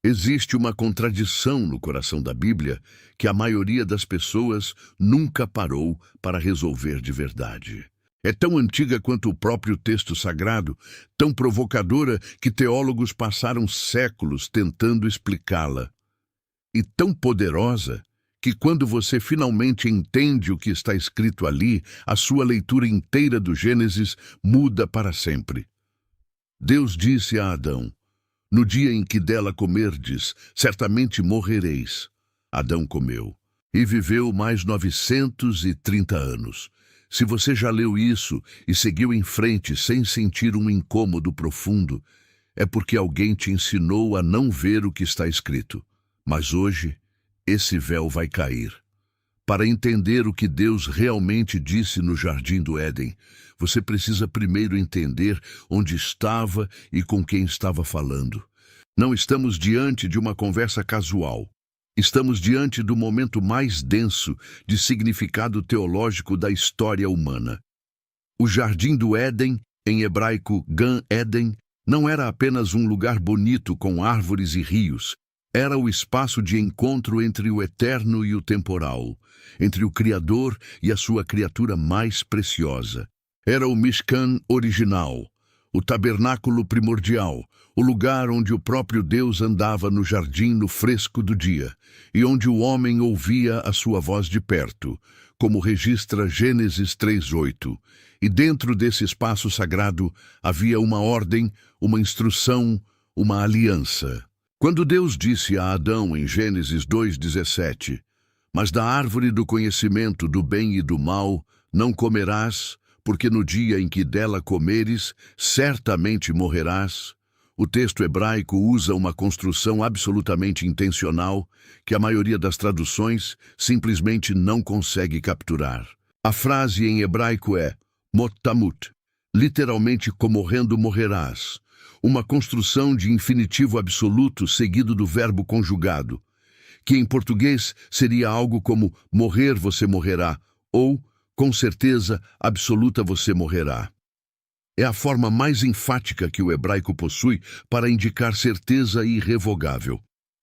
Existe uma contradição no coração da Bíblia que a maioria das pessoas nunca parou para resolver de verdade. É tão antiga quanto o próprio texto sagrado, tão provocadora que teólogos passaram séculos tentando explicá-la. E tão poderosa que quando você finalmente entende o que está escrito ali, a sua leitura inteira do Gênesis muda para sempre. Deus disse a Adão: "No dia em que dela comerdes, certamente morrereis." Adão comeu e viveu mais 930 anos. Se você já leu isso e seguiu em frente sem sentir um incômodo profundo, é porque alguém te ensinou a não ver o que está escrito. Mas hoje, esse véu vai cair. Para entender o que Deus realmente disse no Jardim do Éden, você precisa primeiro entender onde estava e com quem estava falando. Não estamos diante de uma conversa casual. Estamos diante do momento mais denso de significado teológico da história humana. O Jardim do Éden, em hebraico Gan Eden, não era apenas um lugar bonito com árvores e rios. Era o espaço de encontro entre o eterno e o temporal, entre o Criador e a sua criatura mais preciosa. Era o Mishkan original, o tabernáculo primordial, o lugar onde o próprio Deus andava no jardim no fresco do dia, e onde o homem ouvia a sua voz de perto, como registra Gênesis 3:8. E dentro desse espaço sagrado havia uma ordem, uma instrução, uma aliança. Quando Deus disse a Adão em Gênesis 2:17, "Mas da árvore do conhecimento do bem e do mal não comerás, porque no dia em que dela comeres, certamente morrerás", o texto hebraico usa uma construção absolutamente intencional que a maioria das traduções simplesmente não consegue capturar. A frase em hebraico é "mot tamut", literalmente "comorrendo morrerás", uma construção de infinitivo absoluto seguido do verbo conjugado, que em português seria algo como "morrer você morrerá" ou "com certeza absoluta você morrerá". É a forma mais enfática que o hebraico possui para indicar certeza irrevogável.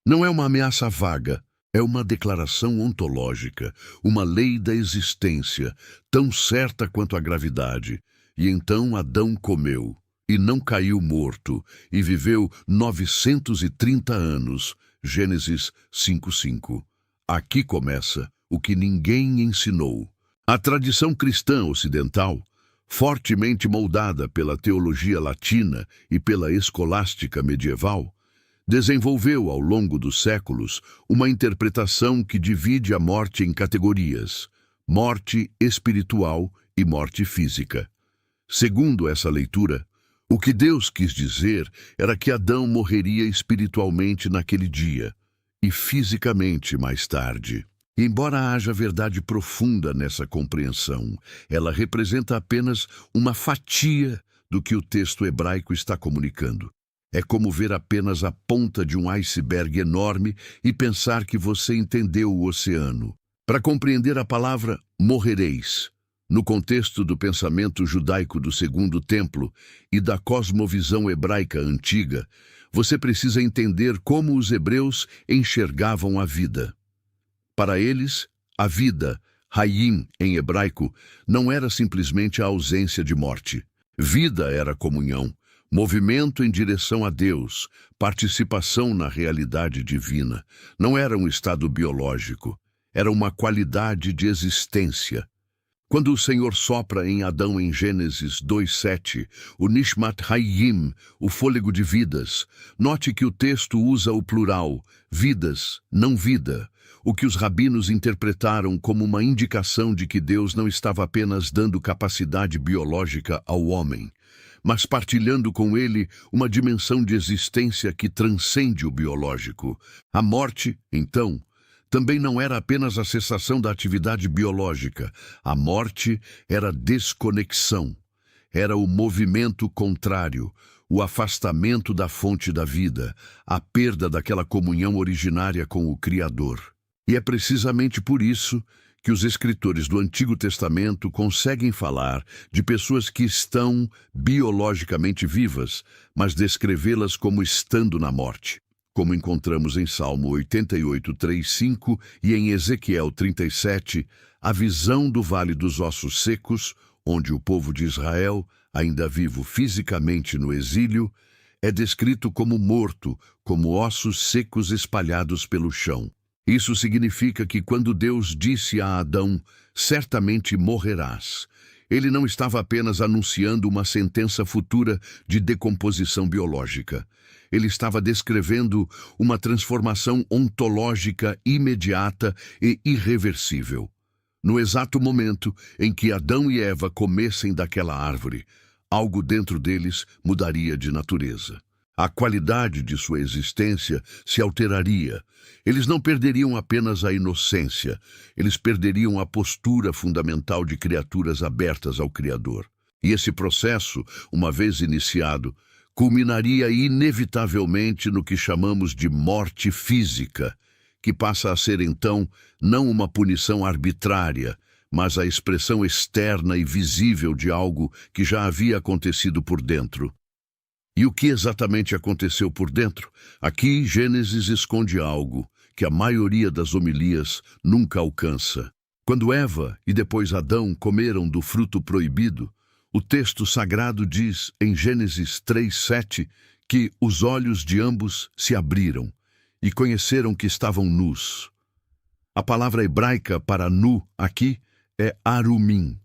Não é uma ameaça vaga, é uma declaração ontológica, uma lei da existência, tão certa quanto a gravidade. E então Adão comeu, e não caiu morto, e viveu 930 anos. Gênesis 5:5. Aqui começa o que ninguém ensinou. A tradição cristã ocidental, fortemente moldada pela teologia latina e pela escolástica medieval, desenvolveu ao longo dos séculos uma interpretação que divide a morte em categorias: morte espiritual e morte física. Segundo essa leitura, o que Deus quis dizer era que Adão morreria espiritualmente naquele dia e fisicamente mais tarde. Embora haja verdade profunda nessa compreensão, ela representa apenas uma fatia do que o texto hebraico está comunicando. É como ver apenas a ponta de um iceberg enorme e pensar que você entendeu o oceano. Para compreender a palavra morrereis, no contexto do pensamento judaico do Segundo Templo e da cosmovisão hebraica antiga, você precisa entender como os hebreus enxergavam a vida. Para eles, a vida, hayim em hebraico, não era simplesmente a ausência de morte. Vida era comunhão, movimento em direção a Deus, participação na realidade divina. Não era um estado biológico, era uma qualidade de existência. Quando o Senhor sopra em Adão em Gênesis 2:7, o Nishmat Hayim, o fôlego de vidas, note que o texto usa o plural, vidas, não vida, o que os rabinos interpretaram como uma indicação de que Deus não estava apenas dando capacidade biológica ao homem, mas partilhando com ele uma dimensão de existência que transcende o biológico. A morte, então, também não era apenas a cessação da atividade biológica. A morte era desconexão, era o movimento contrário, o afastamento da fonte da vida, a perda daquela comunhão originária com o Criador. E é precisamente por isso que os escritores do Antigo Testamento conseguem falar de pessoas que estão biologicamente vivas, mas descrevê-las como estando na morte. como encontramos em Salmo 88, 3, 5 e em Ezequiel 37, a visão do Vale dos Ossos Secos, onde o povo de Israel, ainda vivo fisicamente no exílio, é descrito como morto, como ossos secos espalhados pelo chão. Isso significa que quando Deus disse a Adão, certamente morrerás, ele não estava apenas anunciando uma sentença futura de decomposição biológica. Ele estava descrevendo uma transformação ontológica imediata e irreversível. No exato momento em que Adão e Eva comessem daquela árvore, algo dentro deles mudaria de natureza. A qualidade de sua existência se alteraria. Eles não perderiam apenas a inocência, eles perderiam a postura fundamental de criaturas abertas ao Criador. E esse processo, uma vez iniciado, culminaria inevitavelmente no que chamamos de morte física, que passa a ser então não uma punição arbitrária, mas a expressão externa e visível de algo que já havia acontecido por dentro. E o que exatamente aconteceu por dentro? Aqui, Gênesis esconde algo que a maioria das homilias nunca alcança. Quando Eva e depois Adão comeram do fruto proibido, o texto sagrado diz, em Gênesis 3:7, que os olhos de ambos se abriram e conheceram que estavam nus. A palavra hebraica para nu aqui é arumim,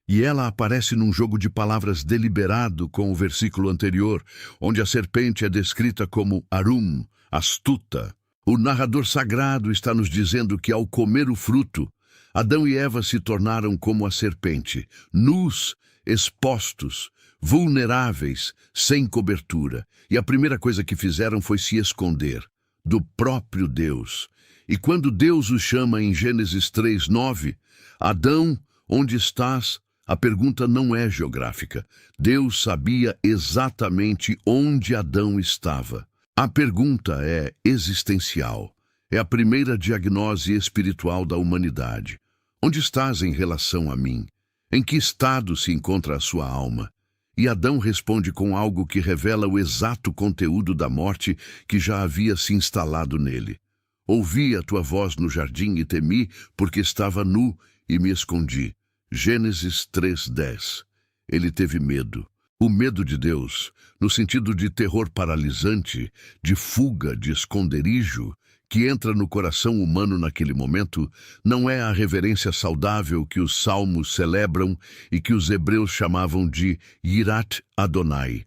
e ela aparece num jogo de palavras deliberado com o versículo anterior, onde a serpente é descrita como arum, astuta. O narrador sagrado está nos dizendo que ao comer o fruto, Adão e Eva se tornaram como a serpente, nus, expostos, vulneráveis, sem cobertura. E a primeira coisa que fizeram foi se esconder do próprio Deus. E quando Deus os chama em Gênesis 3:9, Adão, onde estás? A pergunta não é geográfica. Deus sabia exatamente onde Adão estava. A pergunta é existencial. É a primeira diagnose espiritual da humanidade. Onde estás em relação a mim? Em que estado se encontra a sua alma? E Adão responde com algo que revela o exato conteúdo da morte que já havia se instalado nele. Ouvi a tua voz no jardim e temi, porque estava nu e me escondi. Gênesis 3:10. Ele teve medo. O medo de Deus, no sentido de terror paralisante, de fuga, de esconderijo, que entra no coração humano naquele momento, não é a reverência saudável que os salmos celebram e que os hebreus chamavam de Yirat Adonai.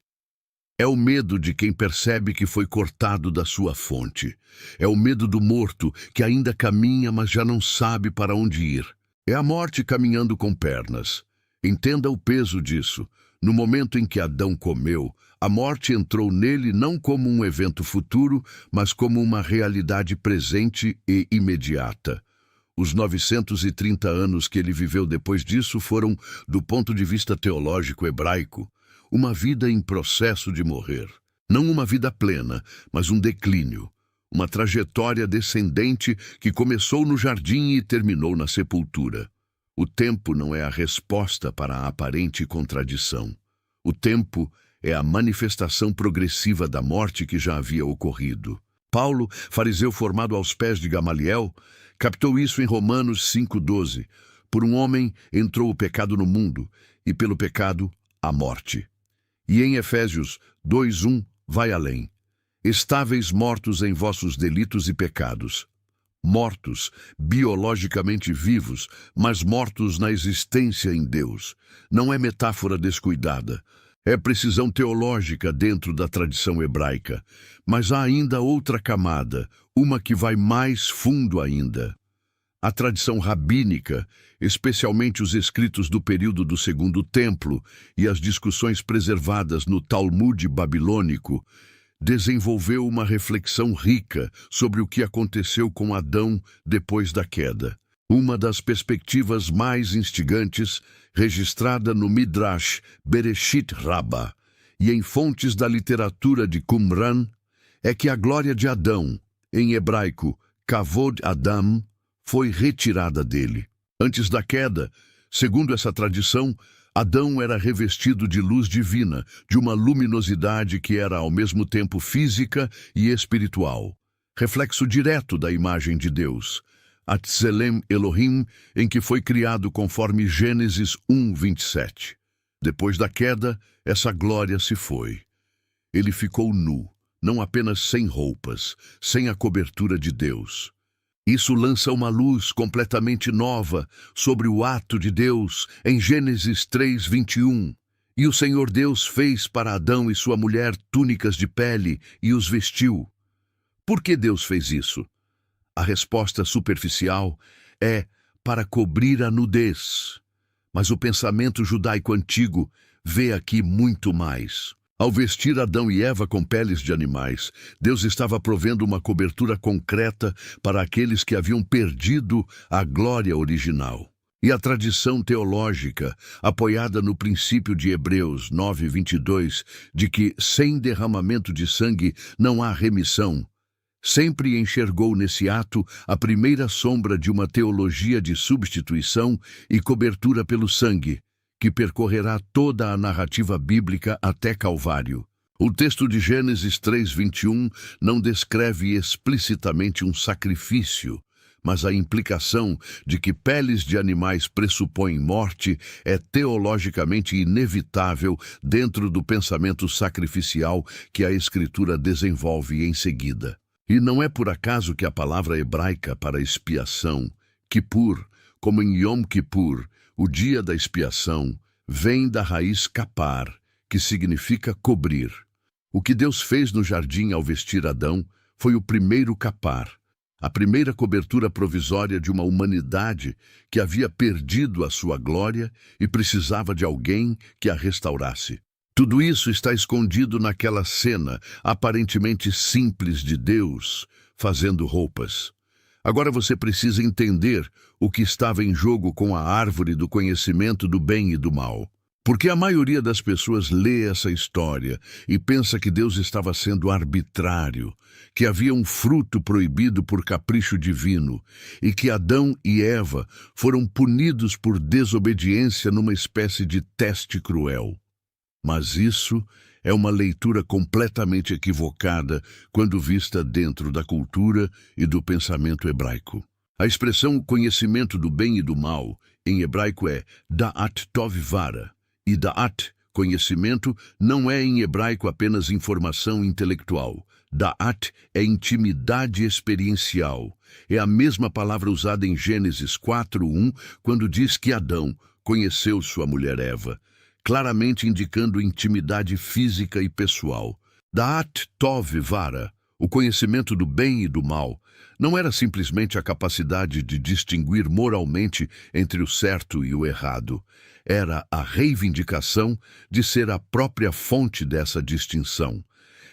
É o medo de quem percebe que foi cortado da sua fonte. É o medo do morto que ainda caminha, mas já não sabe para onde ir. É a morte caminhando com pernas. Entenda o peso disso. No momento em que Adão comeu, a morte entrou nele não como um evento futuro, mas como uma realidade presente e imediata. Os 930 anos que ele viveu depois disso foram, do ponto de vista teológico hebraico, uma vida em processo de morrer. Não uma vida plena, mas um declínio. Uma trajetória descendente que começou no jardim e terminou na sepultura. O tempo não é a resposta para a aparente contradição. O tempo é a manifestação progressiva da morte que já havia ocorrido. Paulo, fariseu formado aos pés de Gamaliel, captou isso em Romanos 5:12. Por um homem entrou o pecado no mundo, e pelo pecado, a morte. E em Efésios 2:1, vai além. Estáveis mortos em vossos delitos e pecados. Mortos, biologicamente vivos, mas mortos na existência em Deus. Não é metáfora descuidada. É precisão teológica dentro da tradição hebraica. Mas há ainda outra camada, uma que vai mais fundo ainda. A tradição rabínica, especialmente os escritos do período do Segundo Templo e as discussões preservadas no Talmud babilônico, desenvolveu uma reflexão rica sobre o que aconteceu com Adão depois da queda. Uma das perspectivas mais instigantes, registrada no Midrash Bereshit Rabbah e em fontes da literatura de Qumran, é que a glória de Adão, em hebraico Kavod Adam, foi retirada dele. Antes da queda, segundo essa tradição, Adão era revestido de luz divina, de uma luminosidade que era ao mesmo tempo física e espiritual, reflexo direto da imagem de Deus, Atzelem Elohim, em que foi criado conforme Gênesis 1:27. Depois da queda, essa glória se foi. Ele ficou nu, não apenas sem roupas, sem a cobertura de Deus. Isso lança uma luz completamente nova sobre o ato de Deus em Gênesis 3:21. E o Senhor Deus fez para Adão e sua mulher túnicas de pele e os vestiu. Por que Deus fez isso? A resposta superficial é para cobrir a nudez. Mas o pensamento judaico antigo vê aqui muito mais. Ao vestir Adão e Eva com peles de animais, Deus estava provendo uma cobertura concreta para aqueles que haviam perdido a glória original. E a tradição teológica, apoiada no princípio de Hebreus 9:22, de que sem derramamento de sangue não há remissão, sempre enxergou nesse ato a primeira sombra de uma teologia de substituição e cobertura pelo sangue, que percorrerá toda a narrativa bíblica até Calvário. O texto de Gênesis 3:21 não descreve explicitamente um sacrifício, mas a implicação de que peles de animais pressupõem morte é teologicamente inevitável dentro do pensamento sacrificial que a Escritura desenvolve em seguida. E não é por acaso que a palavra hebraica para expiação, Kippur, como em Yom Kippur, o dia da expiação, vem da raiz kapar, que significa cobrir. O que Deus fez no jardim ao vestir Adão foi o primeiro kapar, a primeira cobertura provisória de uma humanidade que havia perdido a sua glória e precisava de alguém que a restaurasse. Tudo isso está escondido naquela cena aparentemente simples de Deus fazendo roupas. Agora você precisa entender o que estava em jogo com a árvore do conhecimento do bem e do mal. Porque a maioria das pessoas lê essa história e pensa que Deus estava sendo arbitrário, que havia um fruto proibido por capricho divino e que Adão e Eva foram punidos por desobediência numa espécie de teste cruel. Mas isso é uma leitura completamente equivocada quando vista dentro da cultura e do pensamento hebraico. A expressão conhecimento do bem e do mal, em hebraico é da'at tov vara, e da'at, conhecimento, não é em hebraico apenas informação intelectual. Da'at é intimidade experiencial. É a mesma palavra usada em Gênesis 4:1, quando diz que Adão conheceu sua mulher Eva, claramente indicando intimidade física e pessoal. Da'at tov vara, o conhecimento do bem e do mal, não era simplesmente a capacidade de distinguir moralmente entre o certo e o errado. Era a reivindicação de ser a própria fonte dessa distinção.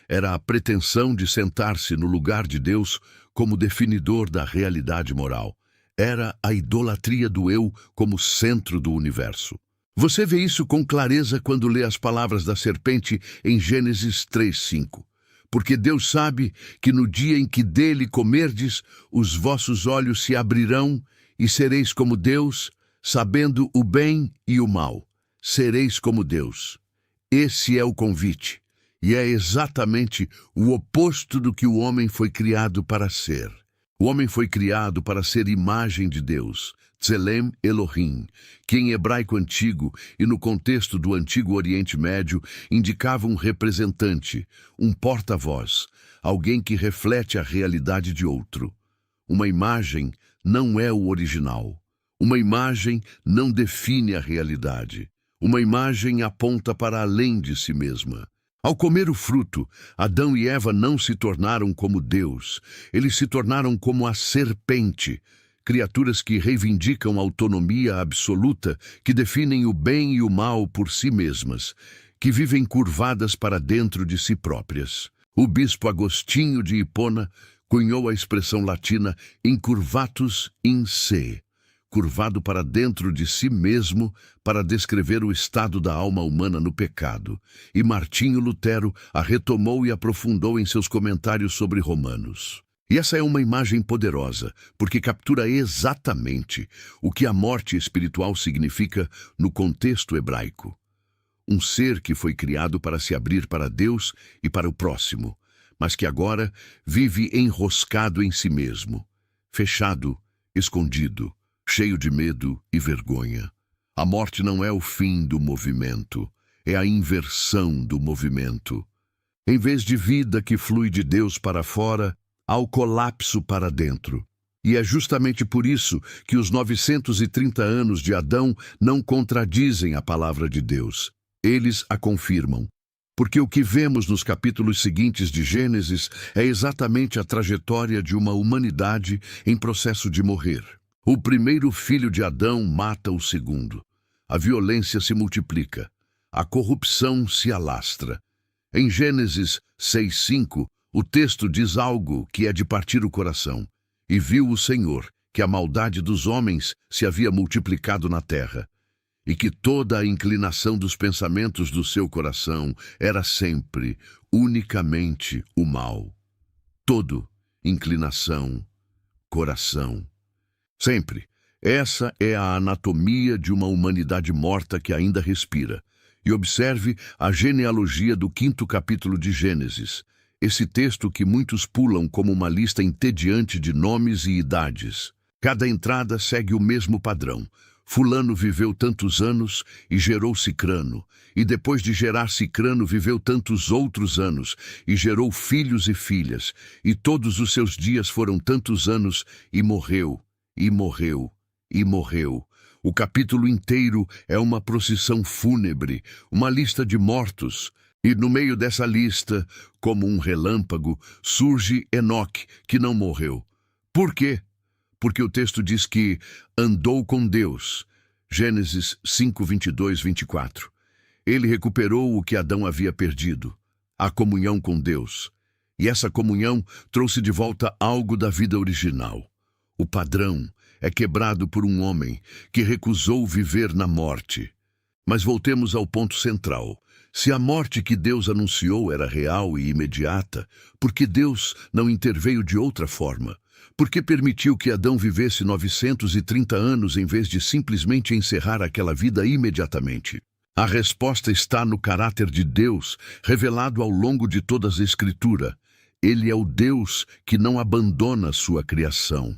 Era a pretensão de sentar-se no lugar de Deus como definidor da realidade moral. Era a idolatria do eu como centro do universo. Você vê isso com clareza quando lê as palavras da serpente em Gênesis 3:5. Porque Deus sabe que no dia em que dele comerdes, os vossos olhos se abrirão e sereis como Deus, sabendo o bem e o mal. Sereis como Deus. Esse é o convite, e é exatamente o oposto do que o homem foi criado para ser. O homem foi criado para ser imagem de Deus, Tzelem Elohim, que em hebraico antigo e no contexto do antigo Oriente Médio indicava um representante, um porta-voz, alguém que reflete a realidade de outro. Uma imagem não é o original. Uma imagem não define a realidade. Uma imagem aponta para além de si mesma. Ao comer o fruto, Adão e Eva não se tornaram como Deus. Eles se tornaram como a serpente, criaturas que reivindicam autonomia absoluta, que definem o bem e o mal por si mesmas, que vivem curvadas para dentro de si próprias. O bispo Agostinho de Hipona cunhou a expressão latina incurvatus in se, curvado para dentro de si mesmo, para descrever o estado da alma humana no pecado. E Martinho Lutero a retomou e aprofundou em seus comentários sobre Romanos. E essa é uma imagem poderosa, porque captura exatamente o que a morte espiritual significa no contexto hebraico. Um ser que foi criado para se abrir para Deus e para o próximo, mas que agora vive enroscado em si mesmo, fechado, escondido, cheio de medo e vergonha. A morte não é o fim do movimento, é a inversão do movimento. Em vez de vida que flui de Deus para fora, há o colapso para dentro. E é justamente por isso que os 930 anos de Adão não contradizem a palavra de Deus. Eles a confirmam. Porque o que vemos nos capítulos seguintes de Gênesis é exatamente a trajetória de uma humanidade em processo de morrer. O primeiro filho de Adão mata o segundo. A violência se multiplica. A corrupção se alastra. Em Gênesis 6:5, o texto diz algo que é de partir o coração. E viu o Senhor que a maldade dos homens se havia multiplicado na terra, e que toda a inclinação dos pensamentos do seu coração era sempre, unicamente, o mal. Todo, inclinação, coração. Sempre. Essa é a anatomia de uma humanidade morta que ainda respira. E observe a genealogia do 5º capítulo de Gênesis. Esse texto que muitos pulam como uma lista entediante de nomes e idades. Cada entrada segue o mesmo padrão. Fulano viveu tantos anos e gerou Cicrano, e depois de gerar Cicrano viveu tantos outros anos, e gerou filhos e filhas, e todos os seus dias foram tantos anos, e morreu, e morreu, e morreu. O capítulo inteiro é uma procissão fúnebre, uma lista de mortos, e no meio dessa lista, como um relâmpago, surge Enoque, que não morreu. Por quê? Porque o texto diz que andou com Deus. Gênesis 5, 22, 24. Ele recuperou o que Adão havia perdido, a comunhão com Deus. E essa comunhão trouxe de volta algo da vida original. O padrão é quebrado por um homem que recusou viver na morte. Mas voltemos ao ponto central. Se a morte que Deus anunciou era real e imediata, por que Deus não interveio de outra forma? Por que permitiu que Adão vivesse 930 anos em vez de simplesmente encerrar aquela vida imediatamente? A resposta está no caráter de Deus, revelado ao longo de toda a Escritura. Ele é o Deus que não abandona sua criação.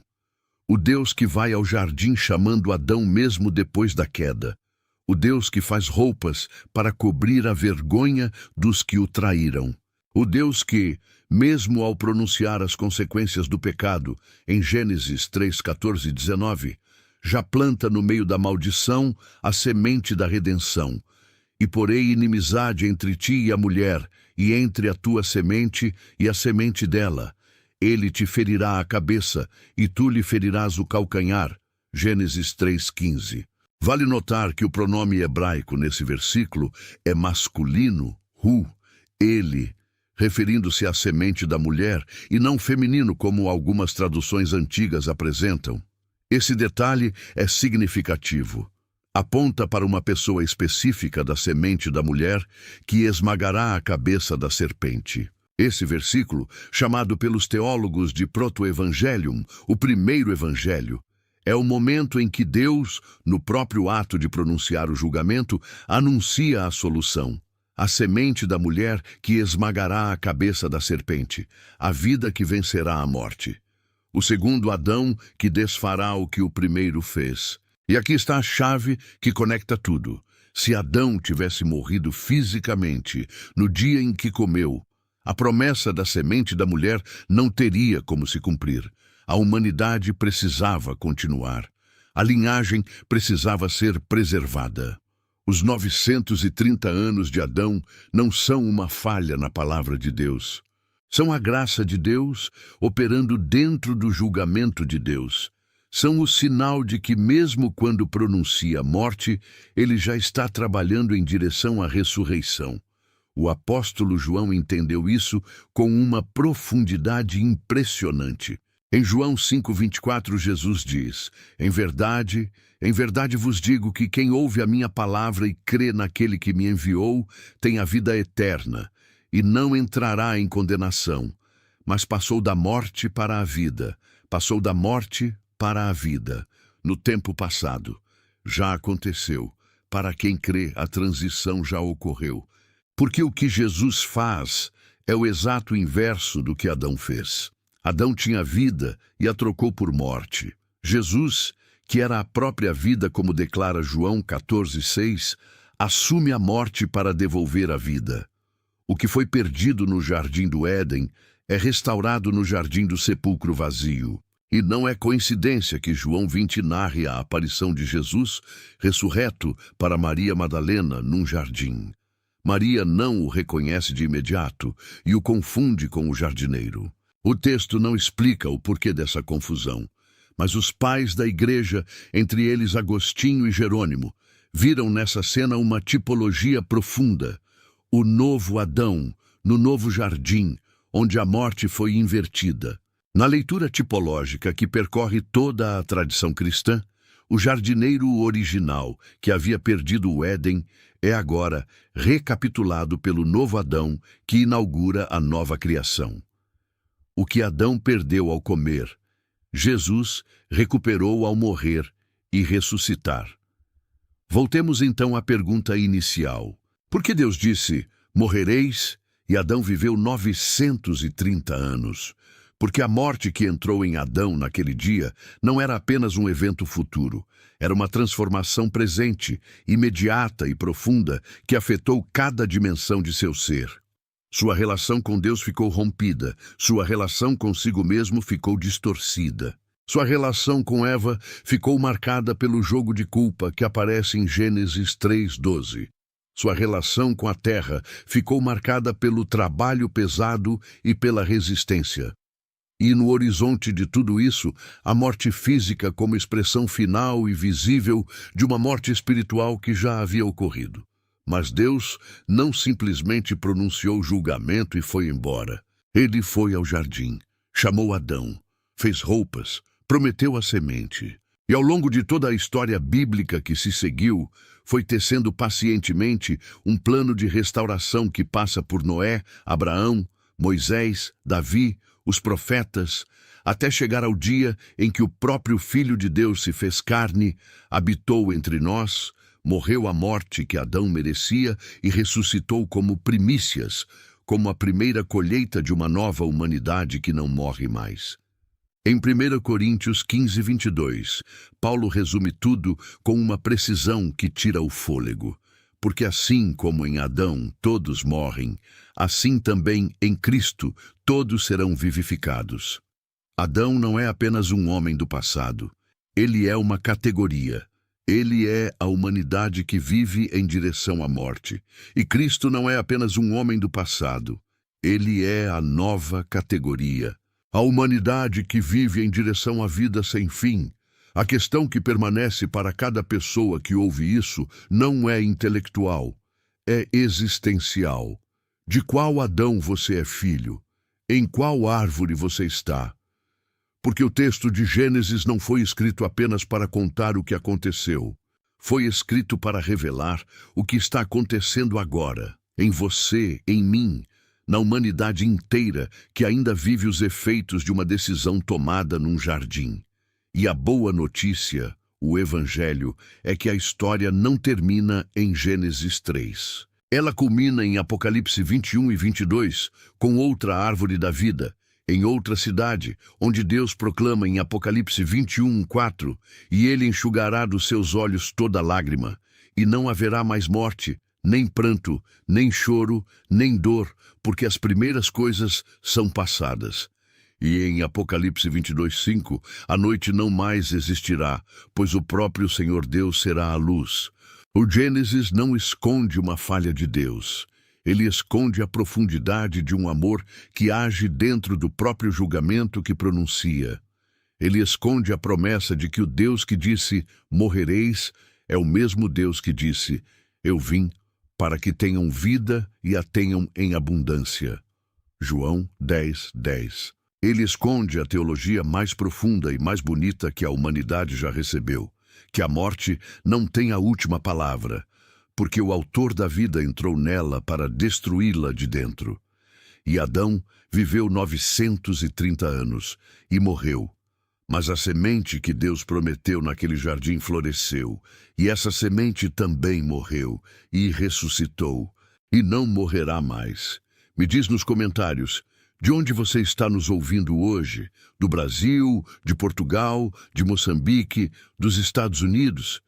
O Deus que vai ao jardim chamando Adão mesmo depois da queda. O Deus que faz roupas para cobrir a vergonha dos que o traíram. O Deus que, mesmo ao pronunciar as consequências do pecado, em Gênesis 3, 14 e 19, já planta no meio da maldição a semente da redenção. E porei inimizade entre ti e a mulher, e entre a tua semente e a semente dela. Ele te ferirá a cabeça, e tu lhe ferirás o calcanhar. Gênesis 3:15. Vale notar que o pronome hebraico nesse versículo é masculino, hu, ele, referindo-se à semente da mulher, e não feminino como algumas traduções antigas apresentam. Esse detalhe é significativo. Aponta para uma pessoa específica da semente da mulher que esmagará a cabeça da serpente. Esse versículo, chamado pelos teólogos de proto-evangelium, o primeiro evangelho, é o momento em que Deus, no próprio ato de pronunciar o julgamento, anuncia a solução. A semente da mulher que esmagará a cabeça da serpente, a vida que vencerá a morte. O segundo Adão que desfará o que o primeiro fez. E aqui está a chave que conecta tudo. Se Adão tivesse morrido fisicamente no dia em que comeu, a promessa da semente da mulher não teria como se cumprir. A humanidade precisava continuar. A linhagem precisava ser preservada. Os 930 anos de Adão não são uma falha na palavra de Deus. São a graça de Deus operando dentro do julgamento de Deus. São o sinal de que, mesmo quando pronuncia a morte, ele já está trabalhando em direção à ressurreição. O apóstolo João entendeu isso com uma profundidade impressionante. Em João 5:24, Jesus diz: em verdade vos digo que quem ouve a minha palavra e crê naquele que me enviou tem a vida eterna, e não entrará em condenação, mas passou da morte para a vida, passou da morte para a vida, no tempo passado. Já aconteceu. Para quem crê, a transição já ocorreu. Porque o que Jesus faz é o exato inverso do que Adão fez. Adão tinha vida e a trocou por morte. Jesus, que era a própria vida, como declara João 14,6, assume a morte para devolver a vida. O que foi perdido no jardim do Éden é restaurado no jardim do sepulcro vazio. E não é coincidência que João 20 narre a aparição de Jesus, ressurreto, para Maria Madalena num jardim. Maria não o reconhece de imediato e o confunde com o jardineiro. O texto não explica o porquê dessa confusão, mas os pais da igreja, entre eles Agostinho e Jerônimo, viram nessa cena uma tipologia profunda. O novo Adão, no novo jardim, onde a morte foi invertida. Na leitura tipológica que percorre toda a tradição cristã, o jardineiro original, que havia perdido o Éden, é agora recapitulado pelo novo Adão, que inaugura a nova criação. O que Adão perdeu ao comer, Jesus recuperou ao morrer e ressuscitar. Voltemos então à pergunta inicial. Por que Deus disse, morrereis, e Adão viveu 930 anos? Porque a morte que entrou em Adão naquele dia não era apenas um evento futuro, era uma transformação presente, imediata e profunda, que afetou cada dimensão de seu ser. Sua relação com Deus ficou rompida, sua relação consigo mesmo ficou distorcida. Sua relação com Eva ficou marcada pelo jogo de culpa que aparece em Gênesis 3:12. Sua relação com a terra ficou marcada pelo trabalho pesado e pela resistência. E no horizonte de tudo isso, a morte física como expressão final e visível de uma morte espiritual que já havia ocorrido. Mas Deus não simplesmente pronunciou julgamento e foi embora. Ele foi ao jardim, chamou Adão, fez roupas, prometeu a semente. E ao longo de toda a história bíblica que se seguiu, foi tecendo pacientemente um plano de restauração que passa por Noé, Abraão, Moisés, Davi, os profetas, até chegar ao dia em que o próprio Filho de Deus se fez carne, habitou entre nós, morreu a morte que Adão merecia e ressuscitou como primícias, como a primeira colheita de uma nova humanidade que não morre mais. Em 1 Coríntios 15:22, Paulo resume tudo com uma precisão que tira o fôlego. Porque assim como em Adão todos morrem, assim também em Cristo todos serão vivificados. Adão não é apenas um homem do passado, ele é uma categoria. Ele é a humanidade que vive em direção à morte. E Cristo não é apenas um homem do passado, ele é a nova categoria. A humanidade que vive em direção à vida sem fim. A questão que permanece para cada pessoa que ouve isso não é intelectual, é existencial. De qual Adão você é filho? Em qual árvore você está? Porque o texto de Gênesis não foi escrito apenas para contar o que aconteceu. Foi escrito para revelar o que está acontecendo agora, em você, em mim, na humanidade inteira que ainda vive os efeitos de uma decisão tomada num jardim. E a boa notícia, o Evangelho, é que a história não termina em Gênesis 3. Ela culmina em Apocalipse 21 e 22, com outra árvore da vida, em outra cidade, onde Deus proclama em Apocalipse 21:4, e ele enxugará dos seus olhos toda lágrima, e não haverá mais morte, nem pranto, nem choro, nem dor, porque as primeiras coisas são passadas. E em Apocalipse 22:5, a noite não mais existirá, pois o próprio Senhor Deus será a luz. O Gênesis não esconde uma falha de Deus. Ele esconde a profundidade de um amor que age dentro do próprio julgamento que pronuncia. Ele esconde a promessa de que o Deus que disse, morrereis, é o mesmo Deus que disse, eu vim para que tenham vida e a tenham em abundância. João 10:10. Ele esconde a teologia mais profunda e mais bonita que a humanidade já recebeu, que a morte não tem a última palavra, porque o autor da vida entrou nela para destruí-la de dentro. E Adão viveu 930 anos e morreu. Mas a semente que Deus prometeu naquele jardim floresceu, e essa semente também morreu e ressuscitou, e não morrerá mais. Me diz nos comentários, de onde você está nos ouvindo hoje? Do Brasil, de Portugal, de Moçambique, dos Estados Unidos?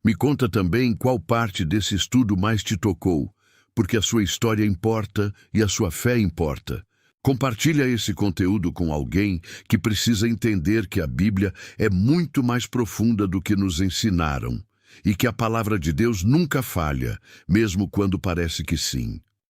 Me conta também qual parte desse estudo mais te tocou, porque a sua história importa e a sua fé importa. Compartilha esse conteúdo com alguém que precisa entender que a Bíblia é muito mais profunda do que nos ensinaram e que a palavra de Deus nunca falha, mesmo quando parece que sim.